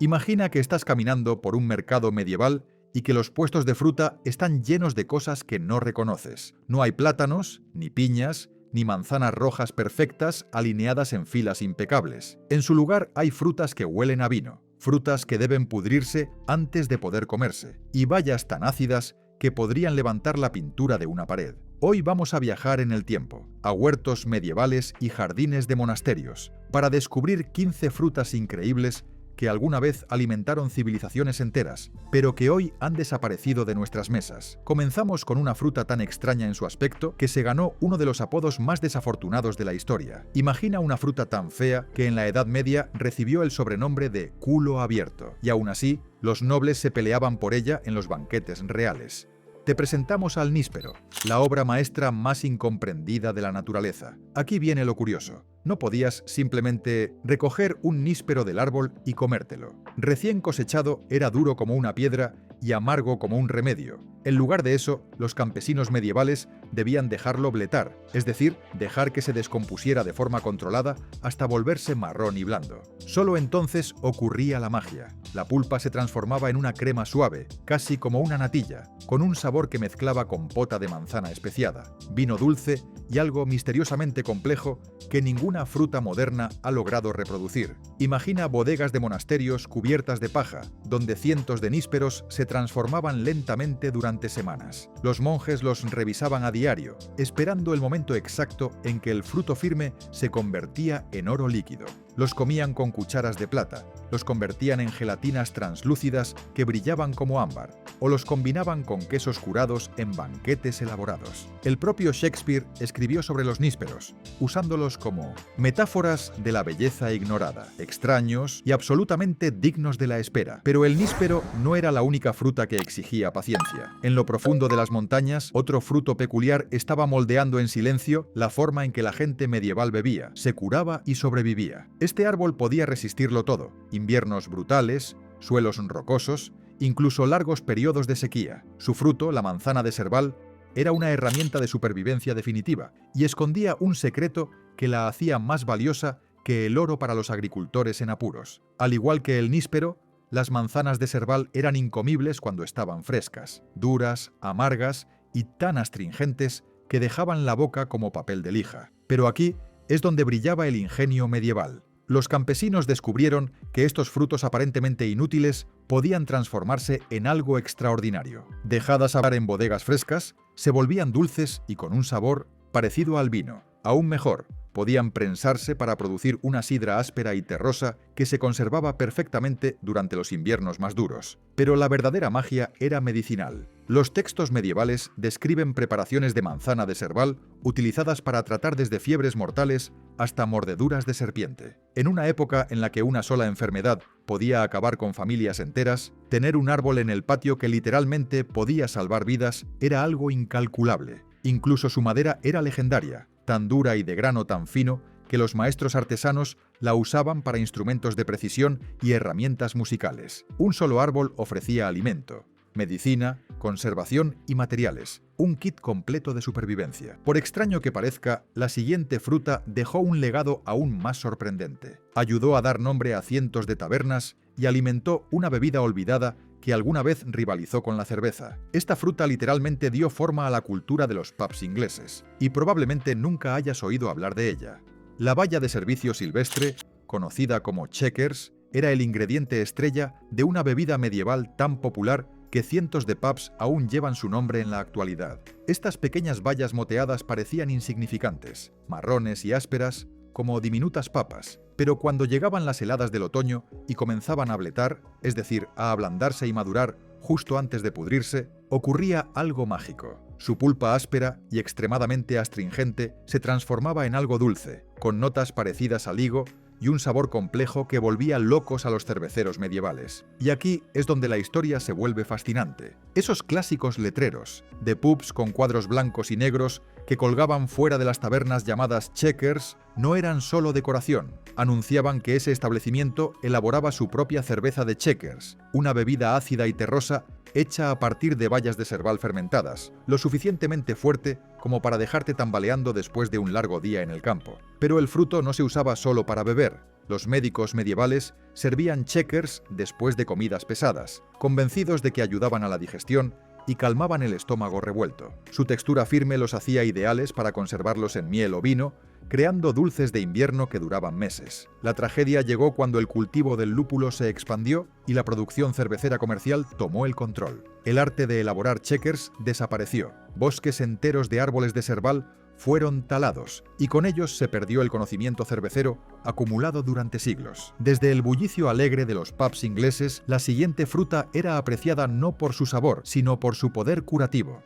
Imagina que estás caminando por un mercado medieval y que los puestos de fruta están llenos de cosas que no reconoces. No hay plátanos, ni piñas, ni manzanas rojas perfectas alineadas en filas impecables. En su lugar hay frutas que huelen a vino, frutas que deben pudrirse antes de poder comerse, y bayas tan ácidas que podrían levantar la pintura de una pared. Hoy vamos a viajar en el tiempo, a huertos medievales y jardines de monasterios, para descubrir 15 frutas increíbles que alguna vez alimentaron civilizaciones enteras, pero que hoy han desaparecido de nuestras mesas. Comenzamos con una fruta tan extraña en su aspecto que se ganó uno de los apodos más desafortunados de la historia. Imagina una fruta tan fea que en la Edad Media recibió el sobrenombre de culo abierto, y aún así, los nobles se peleaban por ella en los banquetes reales. Te presentamos al níspero, la obra maestra más incomprendida de la naturaleza. Aquí viene lo curioso. No podías simplemente recoger un níspero del árbol y comértelo. Recién cosechado era duro como una piedra y amargo como un remedio. En lugar de eso, los campesinos medievales debían dejarlo bletar, es decir, dejar que se descompusiera de forma controlada hasta volverse marrón y blando. Solo entonces ocurría la magia. La pulpa se transformaba en una crema suave, casi como una natilla, con un sabor que mezclaba compota de manzana especiada, vino dulce y algo misteriosamente complejo que ninguna fruta moderna ha logrado reproducir. Imagina bodegas de monasterios cubiertas de paja, donde cientos de nísperos se transformaban lentamente durante semanas. Los monjes los revisaban a diario, esperando el momento exacto en que el fruto firme se convertía en oro líquido. Los comían con cucharas de plata, los convertían en gelatinas translúcidas que brillaban como ámbar, o los combinaban con quesos curados en banquetes elaborados. El propio Shakespeare escribió sobre los nísperos, usándolos como metáforas de la belleza ignorada, extraños y absolutamente dignos de la espera. Pero el níspero no era la única fruta que exigía paciencia. En lo profundo de las montañas, otro fruto peculiar estaba moldeando en silencio la forma en que la gente medieval bebía, se curaba y sobrevivía. Este árbol podía resistirlo todo: inviernos brutales, suelos rocosos, incluso largos periodos de sequía. Su fruto, la manzana de Serval, era una herramienta de supervivencia definitiva y escondía un secreto que la hacía más valiosa que el oro para los agricultores en apuros. Al igual que el níspero, las manzanas de Serval eran incomibles cuando estaban frescas, duras, amargas y tan astringentes que dejaban la boca como papel de lija. Pero aquí es donde brillaba el ingenio medieval. Los campesinos descubrieron que estos frutos aparentemente inútiles podían transformarse en algo extraordinario. Dejadas a hablar en bodegas frescas, se volvían dulces y con un sabor parecido al vino. Aún mejor, podían prensarse para producir una sidra áspera y terrosa que se conservaba perfectamente durante los inviernos más duros. Pero la verdadera magia era medicinal. Los textos medievales describen preparaciones de manzana de Serval utilizadas para tratar desde fiebres mortales hasta mordeduras de serpiente. En una época en la que una sola enfermedad podía acabar con familias enteras, tener un árbol en el patio que literalmente podía salvar vidas era algo incalculable. Incluso su madera era legendaria, tan dura y de grano tan fino que los maestros artesanos la usaban para instrumentos de precisión y herramientas musicales. Un solo árbol ofrecía alimento, medicina, conservación y materiales, un kit completo de supervivencia. Por extraño que parezca, la siguiente fruta dejó un legado aún más sorprendente. Ayudó a dar nombre a cientos de tabernas y alimentó una bebida olvidada que alguna vez rivalizó con la cerveza. Esta fruta literalmente dio forma a la cultura de los pubs ingleses, y probablemente nunca hayas oído hablar de ella. La baya de servicio silvestre, conocida como Checkers, era el ingrediente estrella de una bebida medieval tan popular que cientos de pubs aún llevan su nombre en la actualidad. Estas pequeñas bayas moteadas parecían insignificantes, marrones y ásperas, como diminutas papas, pero cuando llegaban las heladas del otoño y comenzaban a bletar, es decir, a ablandarse y madurar justo antes de pudrirse, ocurría algo mágico. Su pulpa áspera y extremadamente astringente se transformaba en algo dulce, con notas parecidas al higo y un sabor complejo que volvía locos a los cerveceros medievales. Y aquí es donde la historia se vuelve fascinante. Esos clásicos letreros, de pubs con cuadros blancos y negros que colgaban fuera de las tabernas llamadas Checkers, no eran solo decoración. Anunciaban que ese establecimiento elaboraba su propia cerveza de Checkers, una bebida ácida y terrosa hecha a partir de bayas de Serval fermentadas, lo suficientemente fuerte como para dejarte tambaleando después de un largo día en el campo. Pero el fruto no se usaba solo para beber. Los médicos medievales servían checkers después de comidas pesadas, convencidos de que ayudaban a la digestión y calmaban el estómago revuelto. Su textura firme los hacía ideales para conservarlos en miel o vino, creando dulces de invierno que duraban meses. La tragedia llegó cuando el cultivo del lúpulo se expandió y la producción cervecera comercial tomó el control. El arte de elaborar checkers desapareció. Bosques enteros de árboles de serval fueron talados, y con ellos se perdió el conocimiento cervecero acumulado durante siglos. Desde el bullicio alegre de los pubs ingleses, la siguiente fruta era apreciada no por su sabor, sino por su poder curativo.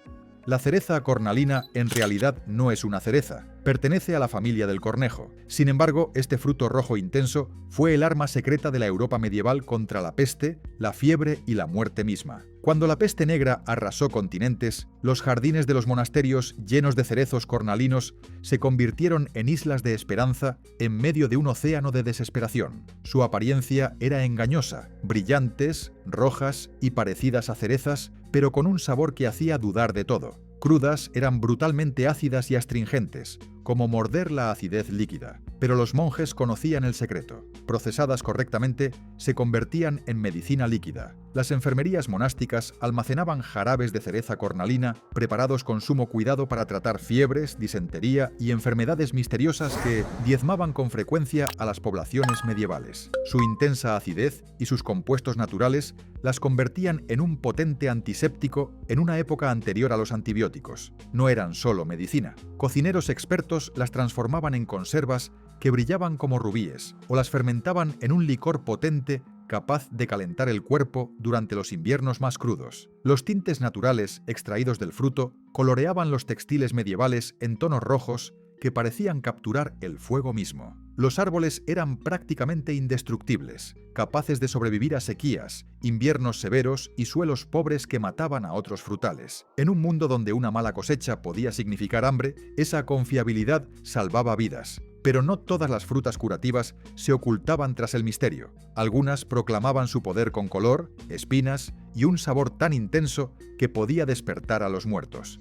La cereza cornalina en realidad no es una cereza, pertenece a la familia del cornejo. Sin embargo, este fruto rojo intenso fue el arma secreta de la Europa medieval contra la peste, la fiebre y la muerte misma. Cuando la peste negra arrasó continentes, los jardines de los monasterios llenos de cerezos cornalinos se convirtieron en islas de esperanza en medio de un océano de desesperación. Su apariencia era engañosa, brillantes, rojas y parecidas a cerezas, pero con un sabor que hacía dudar de todo. Crudas eran brutalmente ácidas y astringentes, como morder la acidez líquida. Pero los monjes conocían el secreto. Procesadas correctamente, se convertían en medicina líquida. Las enfermerías monásticas almacenaban jarabes de cereza cornalina preparados con sumo cuidado para tratar fiebres, disentería y enfermedades misteriosas que diezmaban con frecuencia a las poblaciones medievales. Su intensa acidez y sus compuestos naturales las convertían en un potente antiséptico en una época anterior a los antibióticos. No eran solo medicina. Cocineros expertos las transformaban en conservas que brillaban como rubíes, o las fermentaban en un licor potente capaz de calentar el cuerpo durante los inviernos más crudos. Los tintes naturales extraídos del fruto coloreaban los textiles medievales en tonos rojos que parecían capturar el fuego mismo. Los árboles eran prácticamente indestructibles, capaces de sobrevivir a sequías, inviernos severos y suelos pobres que mataban a otros frutales. En un mundo donde una mala cosecha podía significar hambre, esa confiabilidad salvaba vidas. Pero no todas las frutas curativas se ocultaban tras el misterio. Algunas proclamaban su poder con color, espinas y un sabor tan intenso que podía despertar a los muertos.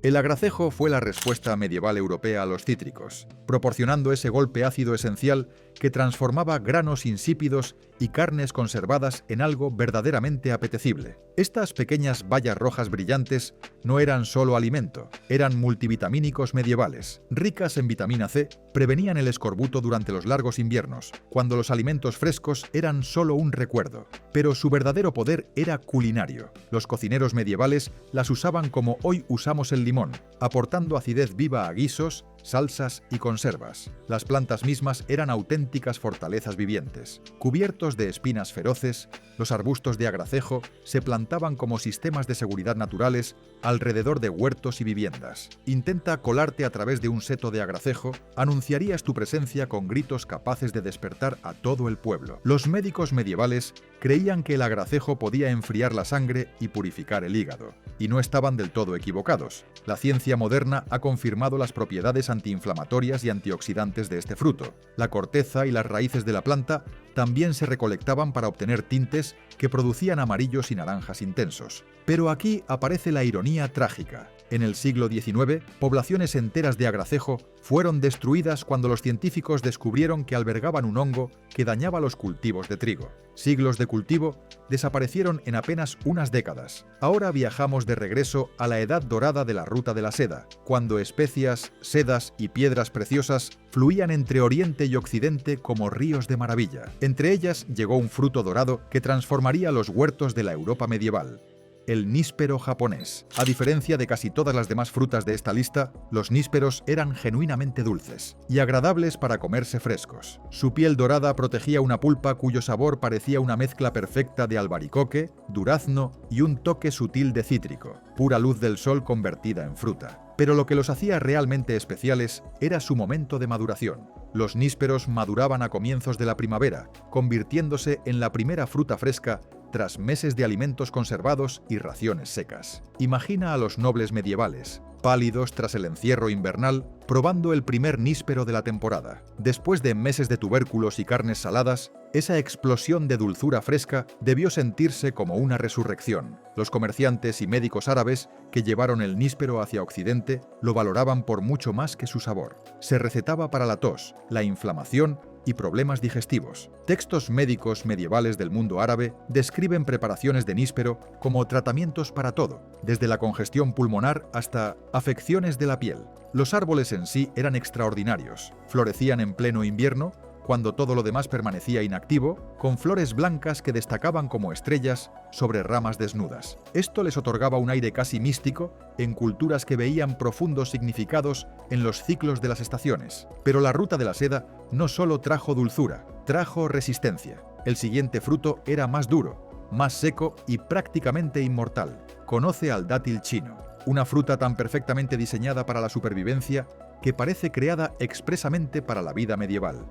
El agracejo fue la respuesta medieval europea a los cítricos, proporcionando ese golpe ácido esencial que transformaba granos insípidos y carnes conservadas en algo verdaderamente apetecible. Estas pequeñas bayas rojas brillantes no eran solo alimento, eran multivitamínicos medievales. Ricas en vitamina C, prevenían el escorbuto durante los largos inviernos, cuando los alimentos frescos eran solo un recuerdo. Pero su verdadero poder era culinario. Los cocineros medievales las usaban como hoy usamos el limón, aportando acidez viva a guisos, salsas y conservas. Las plantas mismas eran auténticas fortalezas vivientes. Cubiertos de espinas feroces, los arbustos de agracejo se plantaban como sistemas de seguridad naturales alrededor de huertos y viviendas. Intenta colarte a través de un seto de agracejo, anunciarías tu presencia con gritos capaces de despertar a todo el pueblo. Los médicos medievales creían que el agracejo podía enfriar la sangre y purificar el hígado, y no estaban del todo equivocados. La ciencia moderna ha confirmado las propiedades antiinflamatorias y antioxidantes de este fruto. La corteza y las raíces de la planta también se recolectaban para obtener tintes que producían amarillos y naranjas intensos. Pero aquí aparece la ironía trágica. En el siglo XIX, poblaciones enteras de agracejo fueron destruidas cuando los científicos descubrieron que albergaban un hongo que dañaba los cultivos de trigo. Siglos de cultivo desaparecieron en apenas unas décadas. Ahora viajamos de regreso a la edad dorada de la ruta de la seda, cuando especias, sedas y piedras preciosas fluían entre Oriente y Occidente como ríos de maravilla. Entre ellas llegó un fruto dorado que transformaría los huertos de la Europa medieval: el níspero japonés. A diferencia de casi todas las demás frutas de esta lista, los nísperos eran genuinamente dulces y agradables para comerse frescos. Su piel dorada protegía una pulpa cuyo sabor parecía una mezcla perfecta de albaricoque, durazno y un toque sutil de cítrico, pura luz del sol convertida en fruta. Pero lo que los hacía realmente especiales era su momento de maduración. Los nísperos maduraban a comienzos de la primavera, convirtiéndose en la primera fruta fresca tras meses de alimentos conservados y raciones secas. Imagina a los nobles medievales, pálidos tras el encierro invernal, probando el primer níspero de la temporada. Después de meses de tubérculos y carnes saladas, esa explosión de dulzura fresca debió sentirse como una resurrección. Los comerciantes y médicos árabes que llevaron el níspero hacia Occidente lo valoraban por mucho más que su sabor. Se recetaba para la tos, la inflamación y problemas digestivos. Textos médicos medievales del mundo árabe describen preparaciones de níspero como tratamientos para todo, desde la congestión pulmonar hasta afecciones de la piel. Los árboles en sí eran extraordinarios. Florecían en pleno invierno, cuando todo lo demás permanecía inactivo, con flores blancas que destacaban como estrellas sobre ramas desnudas. Esto les otorgaba un aire casi místico en culturas que veían profundos significados en los ciclos de las estaciones. Pero la ruta de la seda no solo trajo dulzura, trajo resistencia. El siguiente fruto era más duro, más seco y prácticamente inmortal. Conoce al dátil chino, una fruta tan perfectamente diseñada para la supervivencia que parece creada expresamente para la vida medieval.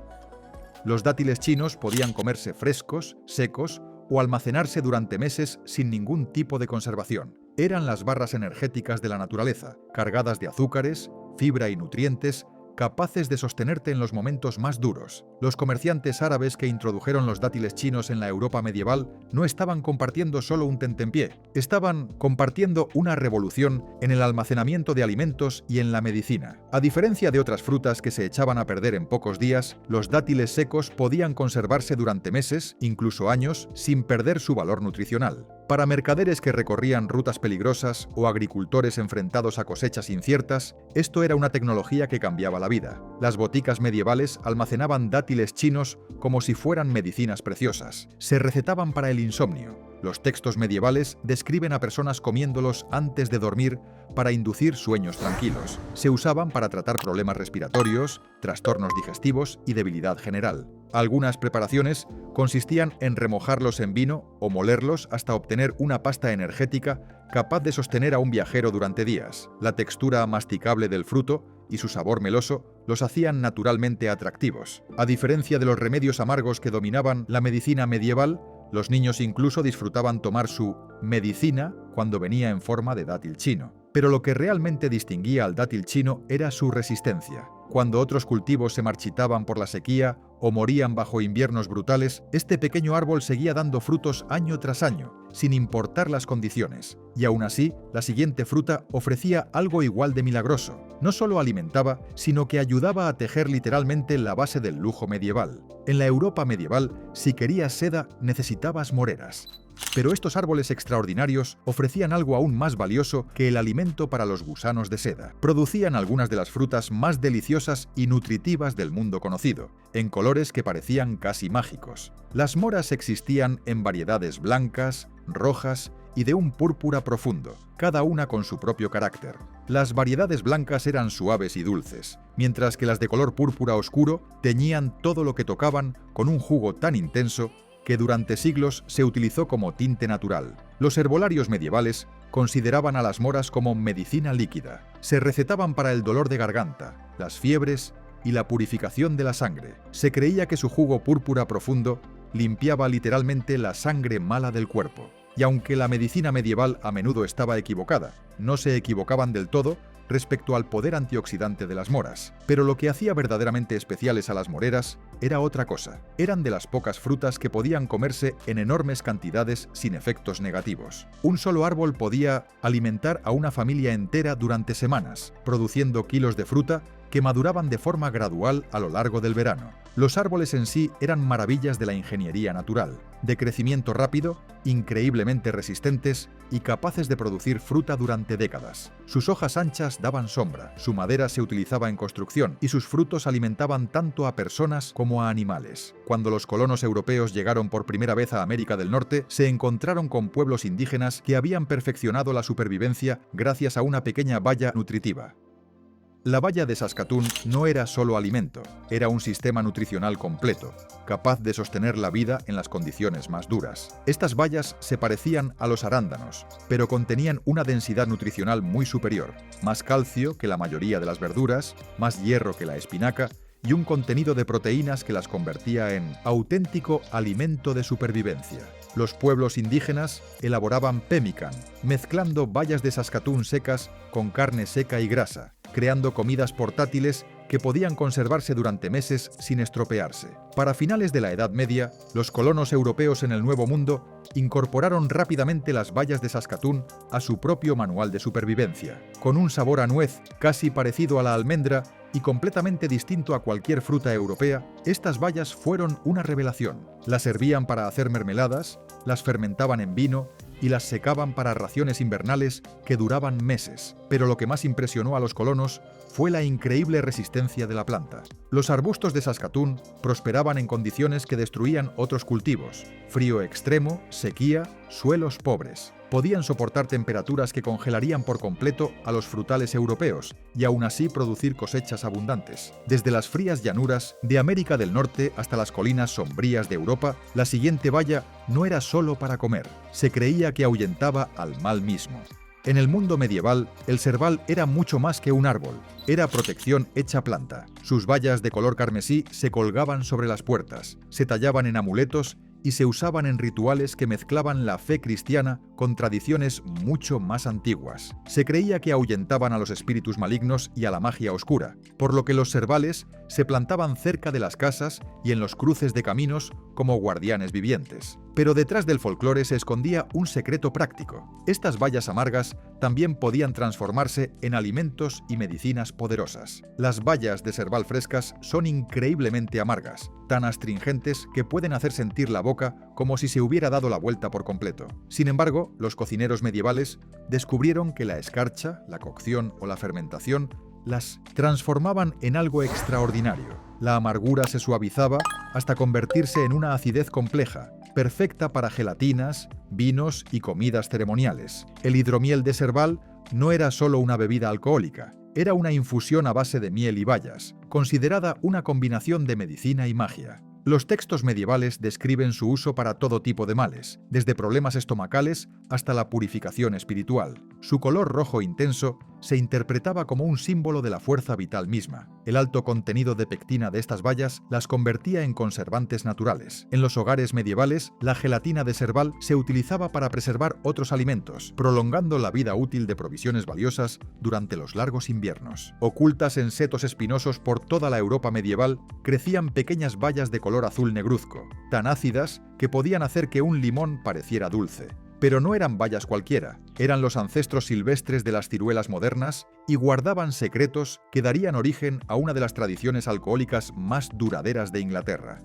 Los dátiles chinos podían comerse frescos, secos o almacenarse durante meses sin ningún tipo de conservación. Eran las barras energéticas de la naturaleza, cargadas de azúcares, fibra y nutrientes, capaces de sostenerte en los momentos más duros. Los comerciantes árabes que introdujeron los dátiles chinos en la Europa medieval no estaban compartiendo solo un tentempié, estaban compartiendo una revolución en el almacenamiento de alimentos y en la medicina. A diferencia de otras frutas que se echaban a perder en pocos días, los dátiles secos podían conservarse durante meses, incluso años, sin perder su valor nutricional. Para mercaderes que recorrían rutas peligrosas o agricultores enfrentados a cosechas inciertas, esto era una tecnología que cambiaba la vida. Las boticas medievales almacenaban dátiles chinos como si fueran medicinas preciosas. Se recetaban para el insomnio. Los textos medievales describen a personas comiéndolos antes de dormir para inducir sueños tranquilos. Se usaban para tratar problemas respiratorios, trastornos digestivos y debilidad general. Algunas preparaciones consistían en remojarlos en vino o molerlos hasta obtener una pasta energética capaz de sostener a un viajero durante días. La textura masticable del fruto y su sabor meloso los hacían naturalmente atractivos. A diferencia de los remedios amargos que dominaban la medicina medieval, los niños incluso disfrutaban tomar su medicina cuando venía en forma de dátil chino. Pero lo que realmente distinguía al dátil chino era su resistencia. Cuando otros cultivos se marchitaban por la sequía o morían bajo inviernos brutales, este pequeño árbol seguía dando frutos año tras año, sin importar las condiciones. Y aún así, la siguiente fruta ofrecía algo igual de milagroso. No solo alimentaba, sino que ayudaba a tejer literalmente la base del lujo medieval. En la Europa medieval, si querías seda, necesitabas moreras. Pero estos árboles extraordinarios ofrecían algo aún más valioso que el alimento para los gusanos de seda. Producían algunas de las frutas más deliciosas y nutritivas del mundo conocido, en colores que parecían casi mágicos. Las moras existían en variedades blancas, rojas y de un púrpura profundo, cada una con su propio carácter. Las variedades blancas eran suaves y dulces, mientras que las de color púrpura oscuro teñían todo lo que tocaban con un jugo tan intenso que durante siglos se utilizó como tinte natural. Los herbolarios medievales consideraban a las moras como medicina líquida. Se recetaban para el dolor de garganta, las fiebres y la purificación de la sangre. Se creía que su jugo púrpura profundo limpiaba literalmente la sangre mala del cuerpo. Y aunque la medicina medieval a menudo estaba equivocada, no se equivocaban del todo respecto al poder antioxidante de las moras. Pero lo que hacía verdaderamente especiales a las moreras era otra cosa. Eran de las pocas frutas que podían comerse en enormes cantidades sin efectos negativos. Un solo árbol podía alimentar a una familia entera durante semanas, produciendo kilos de fruta que maduraban de forma gradual a lo largo del verano. Los árboles en sí eran maravillas de la ingeniería natural, de crecimiento rápido, increíblemente resistentes y capaces de producir fruta durante décadas. Sus hojas anchas daban sombra, su madera se utilizaba en construcción y sus frutos alimentaban tanto a personas como a animales. Cuando los colonos europeos llegaron por primera vez a América del Norte, se encontraron con pueblos indígenas que habían perfeccionado la supervivencia gracias a una pequeña baya nutritiva. La baya de Saskatoon no era solo alimento, era un sistema nutricional completo, capaz de sostener la vida en las condiciones más duras. Estas bayas se parecían a los arándanos, pero contenían una densidad nutricional muy superior, más calcio que la mayoría de las verduras, más hierro que la espinaca y un contenido de proteínas que las convertía en auténtico alimento de supervivencia. Los pueblos indígenas elaboraban pemmican, mezclando bayas de Saskatoon secas con carne seca y grasa, creando comidas portátiles que podían conservarse durante meses sin estropearse. Para finales de la Edad Media, los colonos europeos en el Nuevo Mundo incorporaron rápidamente las bayas de Saskatoon a su propio manual de supervivencia. Con un sabor a nuez casi parecido a la almendra, y completamente distinto a cualquier fruta europea, estas bayas fueron una revelación. Las servían para hacer mermeladas, las fermentaban en vino y las secaban para raciones invernales que duraban meses. Pero lo que más impresionó a los colonos fue la increíble resistencia de la planta. Los arbustos de Saskatoon prosperaban en condiciones que destruían otros cultivos: frío extremo, sequía, suelos pobres. Podían soportar temperaturas que congelarían por completo a los frutales europeos y aún así producir cosechas abundantes. Desde las frías llanuras de América del Norte hasta las colinas sombrías de Europa, la siguiente baya no era solo para comer. Se creía que ahuyentaba al mal mismo. En el mundo medieval, el serval era mucho más que un árbol. Era protección hecha planta. Sus bayas de color carmesí se colgaban sobre las puertas, se tallaban en amuletos y se usaban en rituales que mezclaban la fe cristiana con tradiciones mucho más antiguas. Se creía que ahuyentaban a los espíritus malignos y a la magia oscura, por lo que los servales se plantaban cerca de las casas y en los cruces de caminos como guardianes vivientes. Pero detrás del folclore se escondía un secreto práctico. Estas bayas amargas también podían transformarse en alimentos y medicinas poderosas. Las bayas de serval frescas son increíblemente amargas, tan astringentes que pueden hacer sentir la boca como si se hubiera dado la vuelta por completo. Sin embargo, los cocineros medievales descubrieron que la escarcha, la cocción o la fermentación las transformaban en algo extraordinario. La amargura se suavizaba hasta convertirse en una acidez compleja, perfecta para gelatinas, vinos y comidas ceremoniales. El hidromiel de serval no era solo una bebida alcohólica, era una infusión a base de miel y bayas, considerada una combinación de medicina y magia. Los textos medievales describen su uso para todo tipo de males, desde problemas estomacales hasta la purificación espiritual. Su color rojo intenso se interpretaba como un símbolo de la fuerza vital misma. El alto contenido de pectina de estas bayas las convertía en conservantes naturales. En los hogares medievales, la gelatina de serval se utilizaba para preservar otros alimentos, prolongando la vida útil de provisiones valiosas durante los largos inviernos. Ocultas en setos espinosos por toda la Europa medieval, crecían pequeñas bayas de color azul negruzco, tan ácidas que podían hacer que un limón pareciera dulce. Pero no eran bayas cualquiera, eran los ancestros silvestres de las ciruelas modernas y guardaban secretos que darían origen a una de las tradiciones alcohólicas más duraderas de Inglaterra.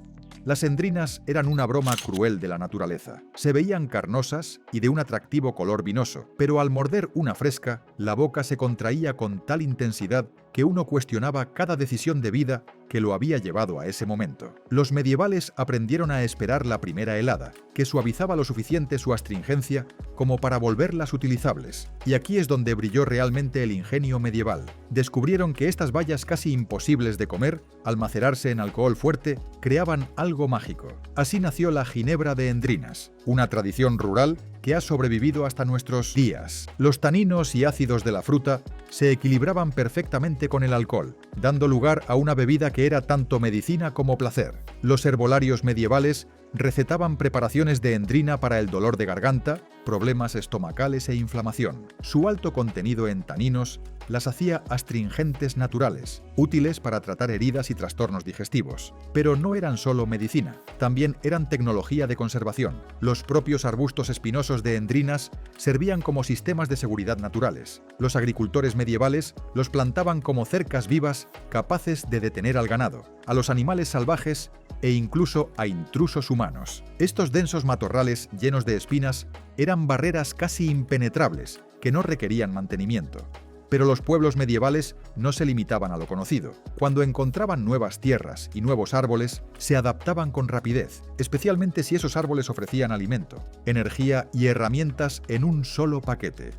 Las endrinas eran una broma cruel de la naturaleza. Se veían carnosas y de un atractivo color vinoso, pero al morder una fresca, la boca se contraía con tal intensidad que uno cuestionaba cada decisión de vida que lo había llevado a ese momento. Los medievales aprendieron a esperar la primera helada, que suavizaba lo suficiente su astringencia como para volverlas utilizables. Y aquí es donde brilló realmente el ingenio medieval. Descubrieron que estas bayas casi imposibles de comer, al macerarse en alcohol fuerte, creaban algo mágico. Así nació la ginebra de endrinas, una tradición rural que ha sobrevivido hasta nuestros días. Los taninos y ácidos de la fruta se equilibraban perfectamente con el alcohol, dando lugar a una bebida que era tanto medicina como placer. Los herbolarios medievales recetaban preparaciones de endrina para el dolor de garganta, problemas estomacales e inflamación. Su alto contenido en taninos las hacía astringentes naturales, útiles para tratar heridas y trastornos digestivos. Pero no eran solo medicina, también eran tecnología de conservación. Los propios arbustos espinosos de endrinas servían como sistemas de seguridad naturales. Los agricultores medievales los plantaban como cercas vivas capaces de detener al ganado, a los animales salvajes e incluso a intrusos humanos. Estos densos matorrales llenos de espinas eran barreras casi impenetrables que no requerían mantenimiento. Pero los pueblos medievales no se limitaban a lo conocido. Cuando encontraban nuevas tierras y nuevos árboles, se adaptaban con rapidez, especialmente si esos árboles ofrecían alimento, energía y herramientas en un solo paquete.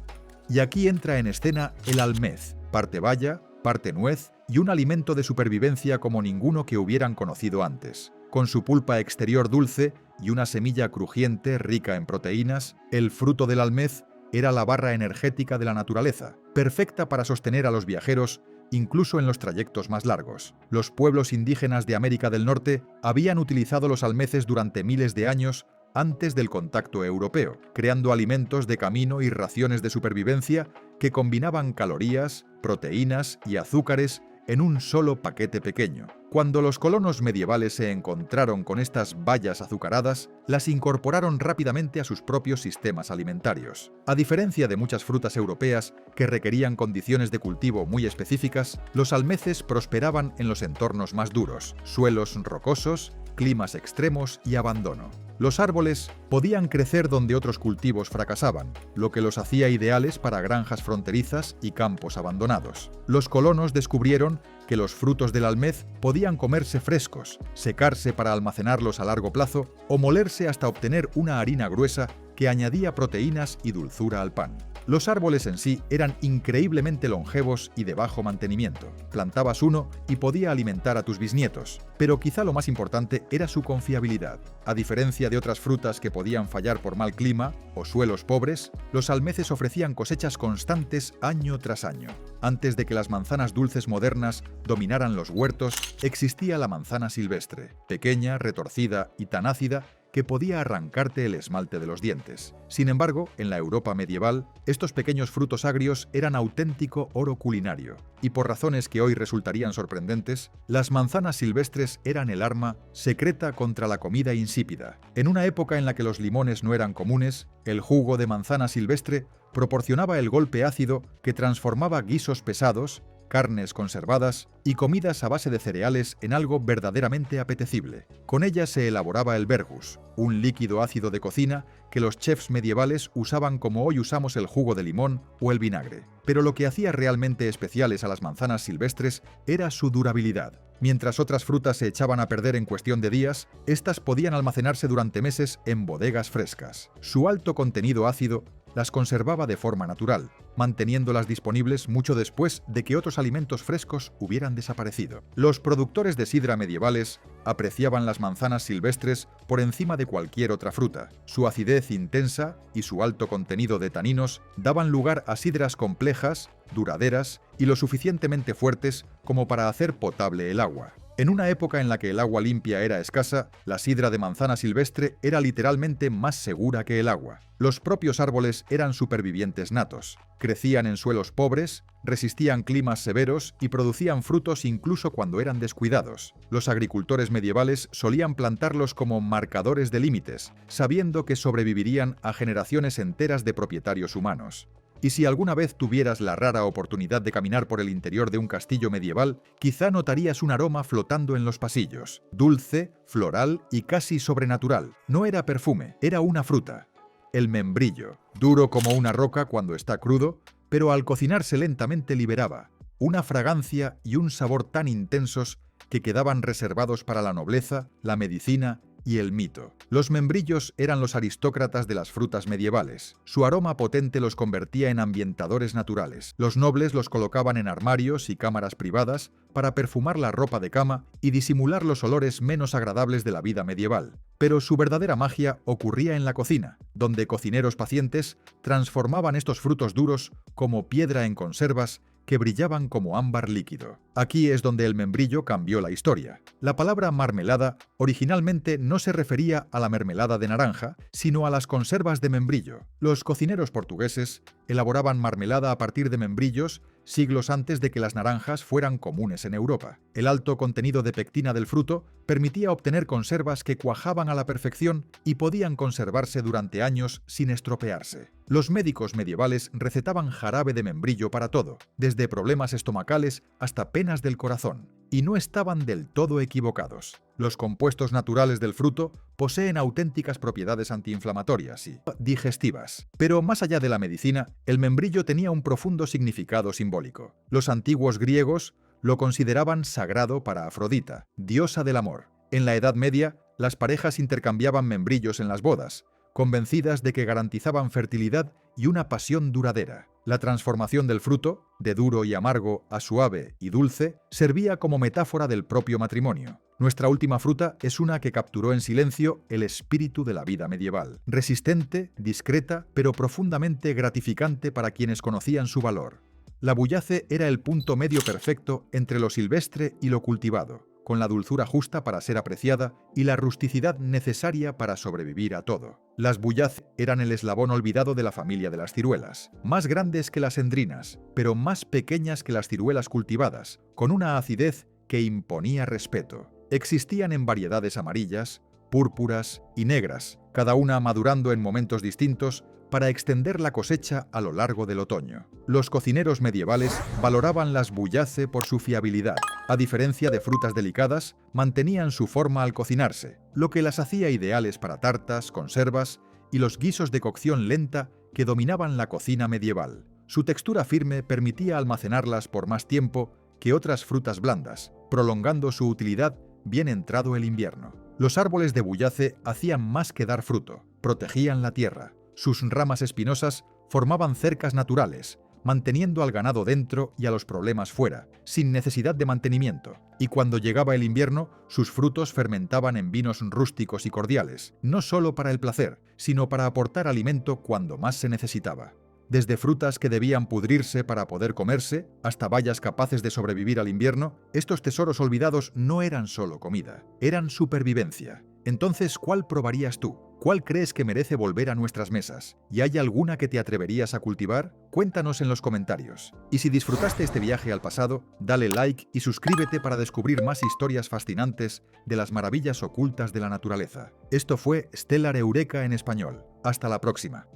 Y aquí entra en escena el almez, parte baya, parte nuez y un alimento de supervivencia como ninguno que hubieran conocido antes. Con su pulpa exterior dulce y una semilla crujiente rica en proteínas, el fruto del almez era la barra energética de la naturaleza, perfecta para sostener a los viajeros incluso en los trayectos más largos. Los pueblos indígenas de América del Norte habían utilizado los almeces durante miles de años antes del contacto europeo, creando alimentos de camino y raciones de supervivencia que combinaban calorías, proteínas y azúcares en un solo paquete pequeño. Cuando los colonos medievales se encontraron con estas bayas azucaradas, las incorporaron rápidamente a sus propios sistemas alimentarios. A diferencia de muchas frutas europeas que requerían condiciones de cultivo muy específicas, los almeces prosperaban en los entornos más duros, suelos rocosos, climas extremos y abandono. Los árboles podían crecer donde otros cultivos fracasaban, lo que los hacía ideales para granjas fronterizas y campos abandonados. Los colonos descubrieron que los frutos del almez podían comerse frescos, secarse para almacenarlos a largo plazo o molerse hasta obtener una harina gruesa que añadía proteínas y dulzura al pan. Los árboles en sí eran increíblemente longevos y de bajo mantenimiento. Plantabas uno y podía alimentar a tus bisnietos, pero quizá lo más importante era su confiabilidad. A diferencia de otras frutas que podían fallar por mal clima o suelos pobres, los almeces ofrecían cosechas constantes año tras año. Antes de que las manzanas dulces modernas dominaran los huertos, existía la manzana silvestre, pequeña, retorcida y tan ácida que podía arrancarte el esmalte de los dientes. Sin embargo, en la Europa medieval, estos pequeños frutos agrios eran auténtico oro culinario, y por razones que hoy resultarían sorprendentes, las manzanas silvestres eran el arma secreta contra la comida insípida. En una época en la que los limones no eran comunes, el jugo de manzana silvestre proporcionaba el golpe ácido que transformaba guisos pesados, carnes conservadas y comidas a base de cereales en algo verdaderamente apetecible. Con ellas se elaboraba el verjus, un líquido ácido de cocina que los chefs medievales usaban como hoy usamos el jugo de limón o el vinagre. Pero lo que hacía realmente especiales a las manzanas silvestres era su durabilidad. Mientras otras frutas se echaban a perder en cuestión de días, estas podían almacenarse durante meses en bodegas frescas. Su alto contenido ácido las conservaba de forma natural, manteniéndolas disponibles mucho después de que otros alimentos frescos hubieran desaparecido. Los productores de sidra medievales apreciaban las manzanas silvestres por encima de cualquier otra fruta. Su acidez intensa y su alto contenido de taninos daban lugar a sidras complejas, duraderas y lo suficientemente fuertes como para hacer potable el agua. En una época en la que el agua limpia era escasa, la sidra de manzana silvestre era literalmente más segura que el agua. Los propios árboles eran supervivientes natos. Crecían en suelos pobres, resistían climas severos y producían frutos incluso cuando eran descuidados. Los agricultores medievales solían plantarlos como marcadores de límites, sabiendo que sobrevivirían a generaciones enteras de propietarios humanos. Y si alguna vez tuvieras la rara oportunidad de caminar por el interior de un castillo medieval, quizá notarías un aroma flotando en los pasillos, dulce, floral y casi sobrenatural. No era perfume, era una fruta. El membrillo, duro como una roca cuando está crudo, pero al cocinarse lentamente liberaba una fragancia y un sabor tan intensos que quedaban reservados para la nobleza, la medicina y el mito. Los membrillos eran los aristócratas de las frutas medievales. Su aroma potente los convertía en ambientadores naturales. Los nobles los colocaban en armarios y cámaras privadas para perfumar la ropa de cama y disimular los olores menos agradables de la vida medieval. Pero su verdadera magia ocurría en la cocina, donde cocineros pacientes transformaban estos frutos duros como piedra en conservas que brillaban como ámbar líquido. Aquí es donde el membrillo cambió la historia. La palabra marmelada originalmente no se refería a la mermelada de naranja, sino a las conservas de membrillo. Los cocineros portugueses elaboraban marmelada a partir de membrillos siglos antes de que las naranjas fueran comunes en Europa. El alto contenido de pectina del fruto permitía obtener conservas que cuajaban a la perfección y podían conservarse durante años sin estropearse. Los médicos medievales recetaban jarabe de membrillo para todo, desde problemas estomacales hasta penas del corazón, y no estaban del todo equivocados. Los compuestos naturales del fruto poseen auténticas propiedades antiinflamatorias y digestivas. Pero más allá de la medicina, el membrillo tenía un profundo significado simbólico. Los antiguos griegos lo consideraban sagrado para Afrodita, diosa del amor. En la Edad Media, las parejas intercambiaban membrillos en las bodas, convencidas de que garantizaban fertilidad y una pasión duradera. La transformación del fruto, de duro y amargo a suave y dulce, servía como metáfora del propio matrimonio. Nuestra última fruta es una que capturó en silencio el espíritu de la vida medieval. Resistente, discreta, pero profundamente gratificante para quienes conocían su valor. La bullace era el punto medio perfecto entre lo silvestre y lo cultivado. con la dulzura justa para ser apreciada y la rusticidad necesaria para sobrevivir a todo. Las buyáceas eran el eslabón olvidado de la familia de las ciruelas, más grandes que las endrinas, pero más pequeñas que las ciruelas cultivadas, con una acidez que imponía respeto. Existían en variedades amarillas, púrpuras y negras, cada una madurando en momentos distintos para extender la cosecha a lo largo del otoño. Los cocineros medievales valoraban las buyáceas por su fiabilidad. A diferencia de frutas delicadas, mantenían su forma al cocinarse, lo que las hacía ideales para tartas, conservas y los guisos de cocción lenta que dominaban la cocina medieval. Su textura firme permitía almacenarlas por más tiempo que otras frutas blandas, prolongando su utilidad bien entrado el invierno. Los árboles de buyácea hacían más que dar fruto, protegían la tierra. Sus ramas espinosas formaban cercas naturales, manteniendo al ganado dentro y a los problemas fuera, sin necesidad de mantenimiento. Y cuando llegaba el invierno, sus frutos fermentaban en vinos rústicos y cordiales, no solo para el placer, sino para aportar alimento cuando más se necesitaba. Desde frutas que debían pudrirse para poder comerse, hasta bayas capaces de sobrevivir al invierno, estos tesoros olvidados no eran solo comida, eran supervivencia. Entonces, ¿cuál probarías tú? ¿Cuál crees que merece volver a nuestras mesas? ¿Y hay alguna que te atreverías a cultivar? Cuéntanos en los comentarios. Y si disfrutaste este viaje al pasado, dale like y suscríbete para descubrir más historias fascinantes de las maravillas ocultas de la naturaleza. Esto fue Stellar Eureka en español. Hasta la próxima.